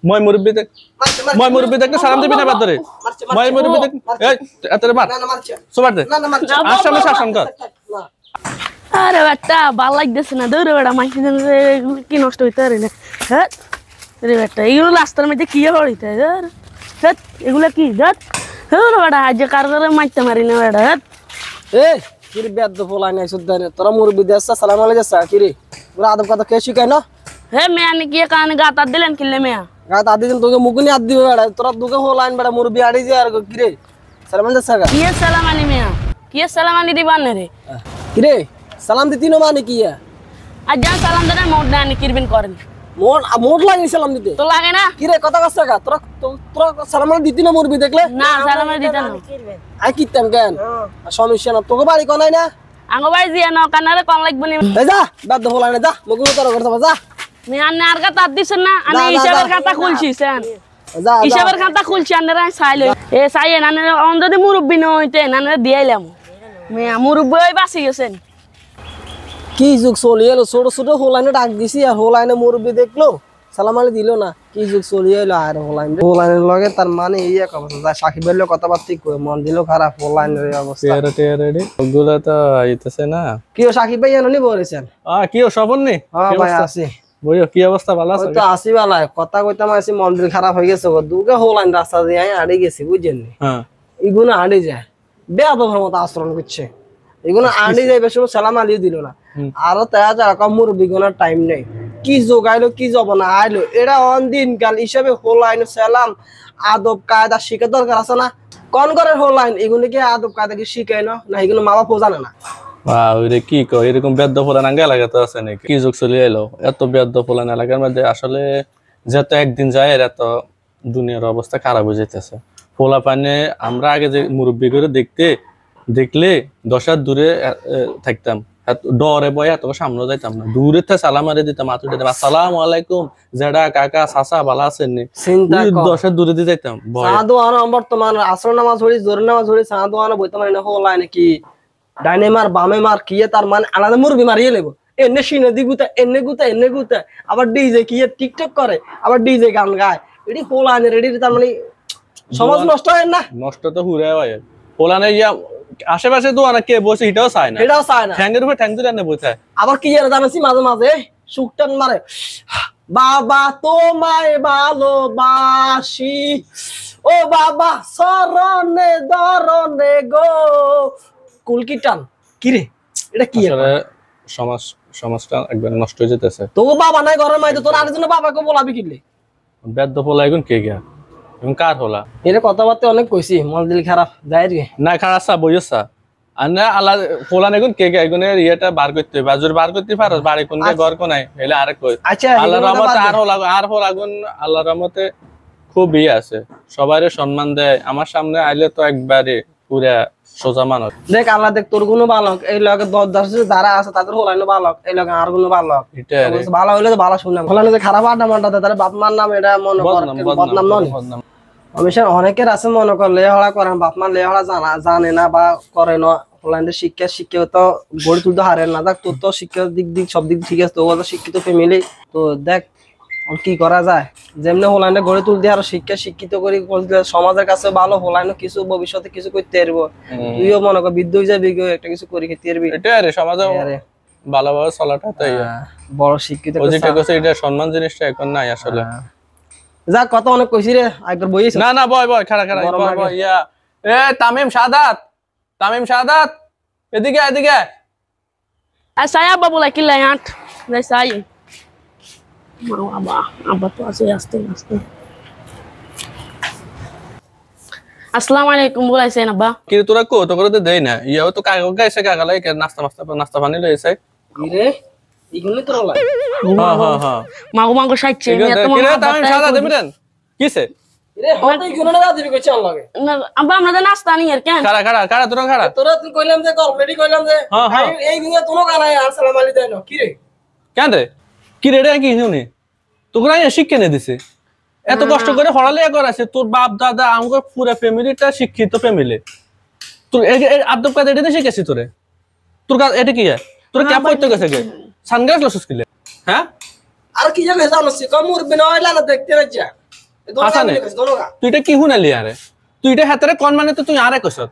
মই মুরব্বি দেখ মই মুরব্বি দেখতে সালাম দিবি না বাদ ধরে মই মুরব্বি দেখ এই এতরে মার সুবার দে আসামে শাসন কর আরে বেটা ভালো লাগতেছে না দৌড়ে বেটা মাইছে কি নষ্ট হইতে পারে না হ্যাঁ রে বেটা এগুলো রাস্তার মধ্যে কি হইতে হ্যাঁ এগুলো কি দেখ হ্যাঁ বেটা আজ কার করে মাইতে মারি না বেটা এই কিরে বেদ ফলাই নাই সুদানে তোরা মুরব্বি দেছ সালাম আলাইকুম কিরে পুরা আদব কথা কে শিখায় না হে মেয়া নে কি কান গাতা দিলেন কিলে মেয়া গাত আদি দিন তোকে মুকুনি আদ দিবে বেটা তোরা দুকে হলাইন বেটা মুরব্বি আড়ি যে আর কিরে সালাম আলাইকুম কি সালাম আলি মেয়া কি সালাম আলি দিবান রে কিরে সালাম দিতি না মানে কি আজ জান সালাম দেন মোট না নি কিরবিন করেন মোট লাগে সালাম দিতে তো লাগে না কিরে কথা কইছ গা তোরা তোরা সালাম দিতি না মুরব্বি দেখলে না সালাম দিতে না আই কিতাম কেন সমস্যা না তোকে বাড়ি কোনাই না আঙ্গ ভাই জিয়া ন কানারে কোন লাগব নি এই যা বেদ ফলাই না যা মুকুনি তোর করতে যা মেয়া নার কথা দিছেন না আমি হিসাবের খাতা খুলছি সেন যা হিসাবের খাতা খুলছি আনরা চাইলে এ চাইয়ে নানে অন যদি মুরব্বি ন হইতে নানে দিয়াইলাম মেয়া মুরব্বি হই বাসি গেছেন কি যুগ চলি এলো ছোট ছোট হোলাইনে ডাক দিছি আর হোলাইনে মুরব্বি দেখলো সালাম আলি দিল না কি যুগ চলি এলো আর হোলাইনের লগে তার মানে এই এক অবস্থা যা সাকিবের লগে কথাবার্তা কই মন দিল খারাপ হোলাইনের অবস্থা রেডি ওগুলা তো আইতেছে না কি ও সাকিব ভাই এননি বলেছেন কি ও সবন নি হ্যাঁ ভাই আছি বইও কি অবস্থা ভালো আছে তো আসি বালা কথা কইতাম আসি মন দিল খারাপ হয়ে গেছে গো দুকে হোলাইন রাস্তা দিয়ে আড়ে গেছি বুঝছেন নি হ্যাঁ এগুলো আড়ে যায় বেয়াদবের মতো আচরণ করছে এগুলো আড়ে যাইবে শুধু সালাম আলিও দিল না আরো তেজ রকম মুরব্বি গোনার টাইম নেই কি যোগাইলো কি যাব না আইলো এটা অন দিন কাল হিসাবে হোলাইন সালাম আদব কায়দা শিখে দরকার আছে না কোন করে হোলাইন এগুলো কি আদব কায়দা কি শিখাই না এগুলো মা বাপ জানে না ওরে কি কয় এরকম বেদ্য ফলান আঙ্গা লাগাতে আছে নাকি কি যুগ চলে এলো এত বেদ্য ফলান এলাকার মধ্যে আসলে যেহেতু একদিন যায় এরা তো দুনিয়ার অবস্থা খারাপ হয়ে যেতেছে ফোলা পানে আমরা আগে যে মুরব্বি করে দেখলে 10 হাত দূরে থাকতাম ডরে বয় এত সামনে যাইতাম না দূরে থেকে সালাম আরে দিতাম মাথা দিতাম আসসালামু আলাইকুম জেডা কাকা চাচা ভালো আছেন নি 10 হাত দূরে দিয়ে যাইতাম সাদওয়ানা বর্তমান আসর নামাজ পড়ি জোর নামাজ পড়ি সাদওয়ানা বইতে মানে হোলা নাকি ডাইনে মার বামে মার কি তার মানে আলাদা মুরব্বি মারিয়ে লেবো এনে সিনে দিগুতা এনে গুতা আবার ডিজে কি টিকটক করে আবার ডিজে গান গায় এডি হোলা নে রেডি তার মানে সমাজ নষ্ট হয় না নষ্ট তো হুরে হয় হোলা নে ইয়া আশেপাশে দোয়ানা কে বসে এটাও চায় না ঠ্যাঙ্গের উপর ঠ্যাং তুলে এনে বসে আবার কি জানো জানাসি মাঝে মাঝে সুকটান মারে বাবা তোমায় ভালোবাসি ও বাবা সরনে দরনে গো কুলকিটান কি রে এটা কি আসলে সমাজটা একবার নষ্ট হয়ে যেতেছে তো বাবা নাই ঘরের মাইতে তোর আরেকজন বাবাকে বলাবি কিলে বেদ্য পোলা এখন কে গিয়া এখন কার হলা এর কথাবার্তা অনেক কইছি মন দিল খারাপ যাই রে না খারাপ সা বইছা আন্না আল্লাহ পোলা এখন কে গিয়া এখন ইয়েটা বার করতে হবে বাজুর বার করতে পারো বাড়ি কোন ঘর কোনায় হেলে আরেক কই আচ্ছা আল্লাহর রহমতে আর হল আগুন আল্লাহর রহমতে খুব আছে সবাইরে সম্মান দেয় আমার সামনে আইলে তো একবারে পুরা সোজা মানুষ দেখ আল্লাহ দেখ তোর গুণ বালক এই লগে 10 যারা আছে তাদের হলাইনো বালক এই লগে আর গুণ বালক এটা ভালো হইলে তো ভালো শুনলাম হলাইনো যে খারাপ আড্ডা মাড্ডা তার বাপ মার নাম এটা মনে কর বদনাম নয় অবশ্য অনেকের আছে মনে কর লেহড়া করেন বাপ মা লেহড়া জানে না বা করে না হলাইনের শিক্ষা তো গড়ে তুলতে হারে না দেখ তোর তো শিক্ষার দিক সব দিক ঠিক আছে তো শিক্ষিত ফ্যামিলি তো দেখ কি করা যায় যেমনি হোলাইনে গড়ে তুলতে আরো শিক্ষিত করি সমাজের কাছে ভালো হোলাইনে কিছু ভবিষ্যতে কিছু করতে পারবো তুইও মনে কর বিদ্যুৎ হয়ে যাবি একটা কিছু করি খেতে পারবি এটা আরে সমাজে ভালোভাবে চলাটা তাই বড় শিক্ষিত এটা সম্মান জিনিসটা এখন নাই আসলে যা কথা অনেক কইছি রে একবার বইছিস না বয় খাড়া বয় ইয়া এ তামিম শাহাদাত এদিকে saya apa boleh kilayat dari saya mau abah tuh aste Assalamualaikum boleh saya nabah কি তোরা কো তো করে দেই না ইয়াও তো কাগজ এসে কাগলাই নাস্তা পানি লই এসে কি রে ইগুনি তোর লাই হ্যাঁ মাগো সাইছে কি রে তামিম শাহাদাত দেবেন কিসে রে হতে ইগুনি না দিবি কইছ লাগে না আব্বা আমাদের নাস্তা নি এর কেন খাড়া তোরা তুই কইলাম যে অলরেডি কইলাম যে এই গুনি তোনো কানাই আসসালামু আলাইকুম কি রে কেন রে কি রে এটা কি শুনি তোরা শিক্ষা নে দিছে এত কষ্ট করে পড়ালেখা করাছে তোর বাপ দাদা আমার পুরো ফ্যামিলিটা শিক্ষিত ফ্যামিলি তোর আদব কাজ এটা শিখেছি তোর কাজ এটা কি তোর ক্যাপ করতে গেছে গে সানগ্লাস লসস কিলে হ্যাঁ আর কি জানো জানোছি কম মুরবি না হইলা না দেখতে রাজ্জা তুই এটা কি শুনালি আরে তুই এটা হাতেরে কন মানে তো তুই আরে কইছত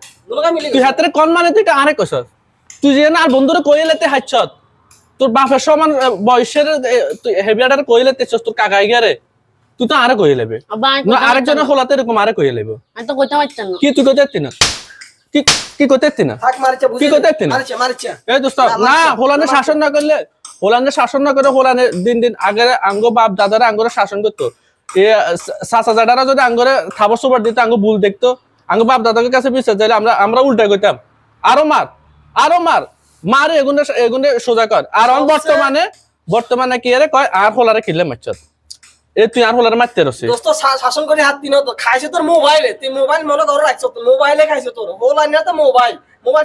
তুই হাতেরে কন মানে তুই এটা আরে কইছত তুই যে না আর বন্ধুরে কইলেতে হাইছত তোর বাপের সমান বয়সের তুই হেভিয়াটার কইলেতে তোর কাকাই গেরে তুই তো আরে কই লেবে না আরেকজনের হলাতে এরকম আরে কই লেবে আমি তো কইতে পারতাম না কি তুই কইতে পারতি না কি কি কইতে পারতি না থাক মারছে বুঝি কি কইতে পারতি না মারছে এই দোস্ত না হোলানে শাসন না করলে হোলানে শাসন না করে হোলানে দিন দিন আগে আঙ্গ বাপ দাদারা আঙ্গরে শাসন করতো এ সাসা জাডারা যদি আঙ্গরে খাবার সুবার দিত আঙ্গ ভুল দেখতো আঙ্গ বাপ দাদাদের কাছে বিচার যাইলে আমরা উল্টা কইতাম আরো মার মারে এগুনে সোজা কর আর বর্তমানে কি রে কয় আর হোলারে কিলে মারছত এ তুই আর হোলারে মারতে রছে দোস্ত শাসন করে হাত দিন তো খাইছে তোর মোবাইলে তুই মোবাইল মনে করে রাখছ তো মোবাইলে খাইছে তোর হোলা না তো মোবাইল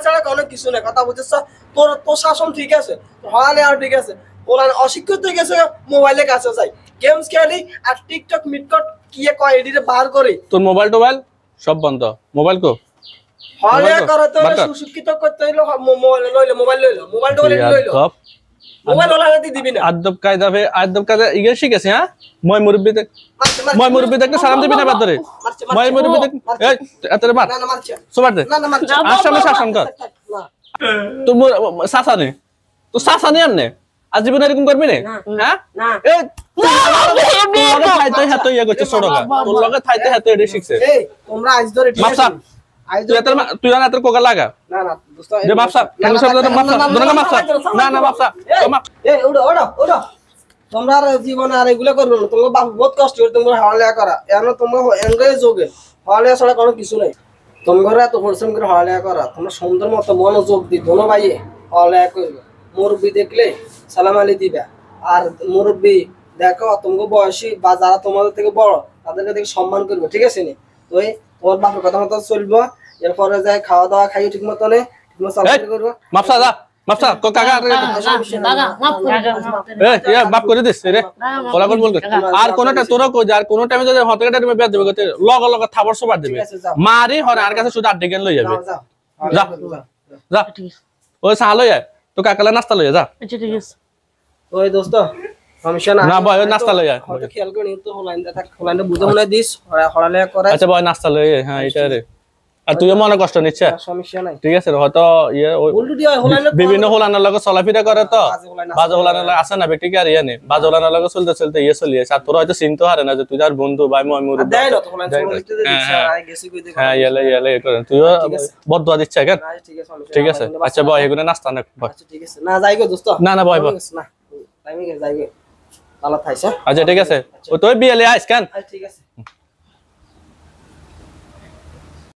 ছাড়া কোনো কিছু না কথা বুঝছিস তোর শাসন ঠিক আছে হলে আর ঠিক আছে হোলা অশিক্ষিত হয়ে গেছে মোবাইলে কাছে যাই গেমস খেলি আর টিকটক মিটকট কি কয় এডিটে বার করে তোর মোবাইল সব বন্ধ মোবাইল কো হলে করে তো সুশিক্ষিত করতে হইলো মোবাইল লইলো মোবাইল ওলা দিবি না আদব কায়দা ইগে শিখেছে হ্যাঁ মই মুরব্বি দেখতে সালাম দিবি না বাদরে মই মুরব্বি দেখ এই এতরে মার না মারছে সোবার দে না মারছে আসামে শাসন কর তোর সাসা নে তো সাসা নে আমনে আজীবন এরকম করবি না হ্যাঁ এই তোর লগে থাইতে হাতে ইয়া করছে ছোটগা তোর লগে থাইতে হাতে এডি শিখছে এই তোমরা আজ ধরে মাপসা তুই না তোর কোকা লাগা না দোস্ত যে মাপসা না মাপসা এই ওড়ো তোমরা জীবনে আর এগুলা করবে না তোমার বাপ বহুত কষ্ট করে তোমরা হাওয়া করা এমন তোমরা এনগেজ যোগে হাওয়া ছাড়া কোনো কিছু নাই তোমরা এত পরিশ্রম করে হাওয়া করা তোমরা সুন্দর মতো মনোযোগ দি দোনো ভাইয়ে হাওয়া করবে মুরব্বি দেখলে সালাম আলী দিবা আর মুরব্বি দেখো তোমাকে বয়সী বা যারা তোমাদের থেকে বড় তাদেরকে দেখে সম্মান করবে ঠিক আছে নি তো তোমার বাপের কথা মতো চলবো এরপরে যায় খাওয়া দাওয়া খাই ঠিক মতো নে ঠিক মতো চলাফেরা করবো মাপসা কো কাকা বাপ করে দিস রে ওলা কোন বল আর কোনটা তোরা কই আর কোন টাইমে যদি হতকাটা টাইমে বেদ দেবে লগ থাবর সবার দেবে মারি হরে আর কাছে শুধু আড্ডে গেন লই যাবে যা ওই সা লই আয় তো কাকালা নাস্তা লই যা আচ্ছা ঠিক আছে ওই দোস্ত সমস্যা না ভাই নাস্তা লই আয় হয়তো খেয়াল করে নিতে হলাইন্দা থাক হলাইন্দা বুঝে মনে দিস হড়ালে করে আচ্ছা ভাই নাস্তা লই হ্যাঁ এটা রে আর তুইও মনে কষ্ট নিচ্ছে সমস্যা নাই ঠিক আছে হয়তো ইয়ে বিভিন্ন হোলানোর লগে চলাফেরা করে তো বাজে হোলানোর লগে আসে না ব্যক্তি আর ইয়ে নেই বাজে হোলানোর লগে চলতে ইয়ে চলি আছে আর তোর হয়তো চিনতে হারে না যে তুই তার বন্ধু ভাই মই মুরুব হ্যাঁ ইয়ালে করে তুইও বদদুয়া দিচ্ছে কেন ঠিক আছে আচ্ছা ভাই এগুলো নাস্তা না ঠিক আছে না যাইগো দোস্ত না ভাই না টাইমে যাইগো ভালো থাইছে আচ্ছা ঠিক আছে ও তুই বিয়েলে আইস কেন ঠিক আছে